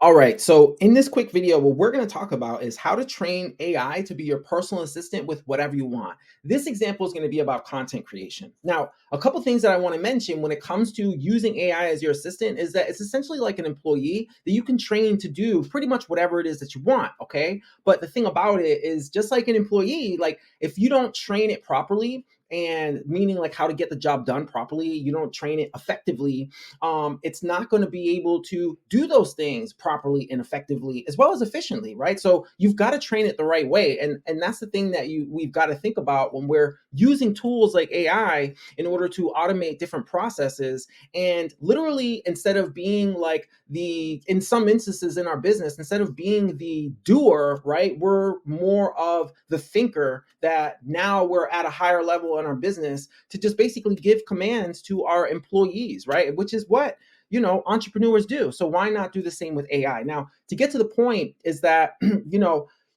All right, so in this quick video, what we're going to talk about is how to train AI to be your personal assistant with whatever you want. This example is going to be about content creation. Now, a couple things that I want to mention when it comes to using AI as your assistant is that it's essentially like an employee that you can train to do pretty much whatever it is that you want, okay? But the thing about it is just like an employee, like if you don't train it properly, and meaning like how to get the job done properly, you don't train it effectively, it's not going to be able to do those things properly and effectively as well as efficiently, right? So you've got to train it the right way, and that's the thing that we've got to think about when we're using tools like AI in order to automate different processes. And literally, instead of being like the in some instances in our business, instead of being the doer, right, we're more of the thinker, that now we're at a higher level in our business to just basically give commands to our employees, right? Which is what entrepreneurs do. So why not do the same with AI? Now, to get to the point is that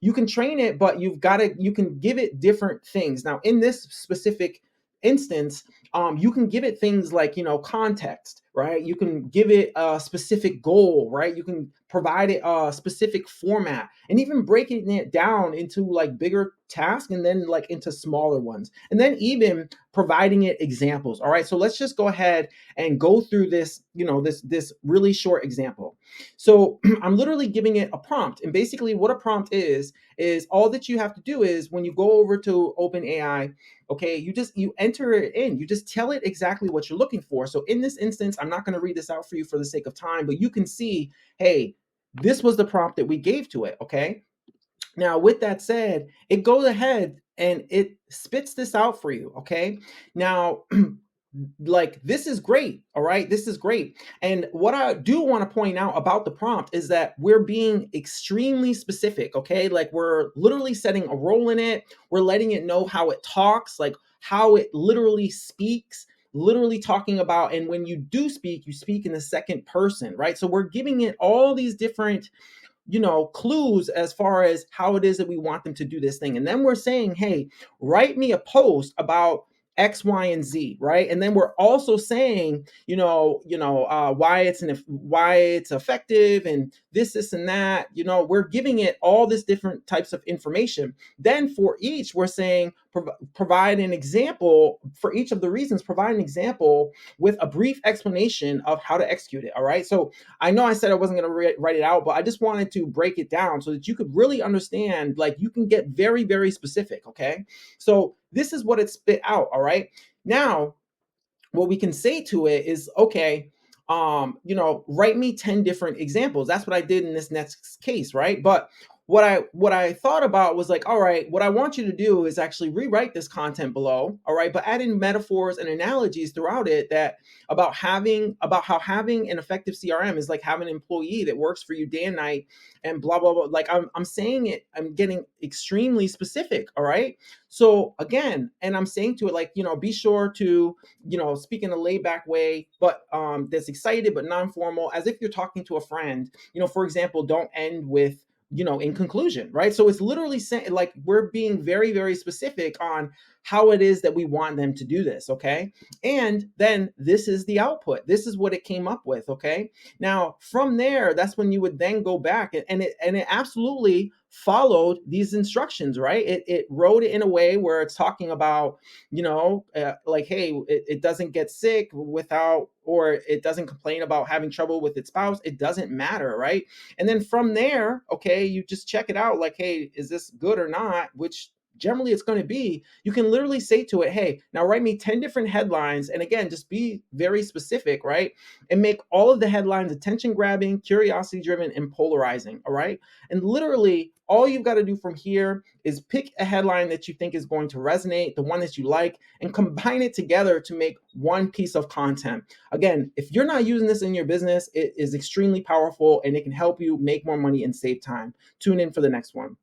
you can train it, but you can give it different things. Now, in this specific instance, you can give it things like context, right? You can give it a specific goal, right? You can provide it a specific format, and even breaking it down into like bigger tasks and then like into smaller ones, and then even providing it examples. All right, so let's just go ahead and go through this, this really short example. So I'm literally giving it a prompt, and basically what a prompt is all that you have to do is when you go over to OpenAI, okay, you enter it in, you just tell it exactly what you're looking for. So in this instance, I'm not going to read this out for you for the sake of time, but you can see, hey, this was the prompt that we gave to it, okay? Now, with that said, it goes ahead and it spits this out for you, okay? Now, like this is great, all right? This is great. And what I do want to point out about the prompt is that we're being extremely specific, okay? Like we're literally setting a role in it. We're letting it know how it talks, like how it literally speaks, literally talking about, and when you do speak, you speak in the second person, right? So we're giving it all these different clues as far as how it is that we want them to do this thing. And then we're saying, hey, write me a post about X, Y, and Z, right? And then we're also saying, why it's effective and this, and that. We're giving it all this different types of information. Then for each, we're saying provide an example for each of the reasons. Provide an example with a brief explanation of how to execute it. All right. So I know I said I wasn't going to write it out, but I just wanted to break it down so that you could really understand, like you can get very, very specific. Okay. So this is what it spit out. All right. Now, what we can say to it is, okay, write me 10 different examples. That's what I did in this next case, right? But what I thought about was like, all right, what I want you to do is actually rewrite this content below, all right, but add in metaphors and analogies throughout it that about how having an effective CRM is like having an employee that works for you day and night and blah blah blah. Like I'm saying it, I'm getting extremely specific, all right? So again, and I'm saying to it like, be sure to speak in a laid back way, but that's excited but non-formal, as if you're talking to a friend. For example, don't end with in conclusion, right? So it's literally saying like we're being very, very specific on how it is that we want them to do this, okay? And then this is the output. This is what it came up with, okay? Now, from there, that's when you would then go back and it absolutely followed these instructions, right? It wrote it in a way where it's talking about, like, hey, it doesn't get sick without, or it doesn't complain about having trouble with its spouse. It doesn't matter, right? And then from there, okay, you just check it out like, hey, is this good or not? Which generally it's going to be. You can literally say to it, hey, now write me 10 different headlines. And again, just be very specific, right? And make all of the headlines attention grabbing, curiosity driven, and polarizing. All right. And literally, all you've got to do from here is pick a headline that you think is going to resonate, the one that you like, and combine it together to make one piece of content. Again, if you're not using this in your business, it is extremely powerful and it can help you make more money and save time. Tune in for the next one.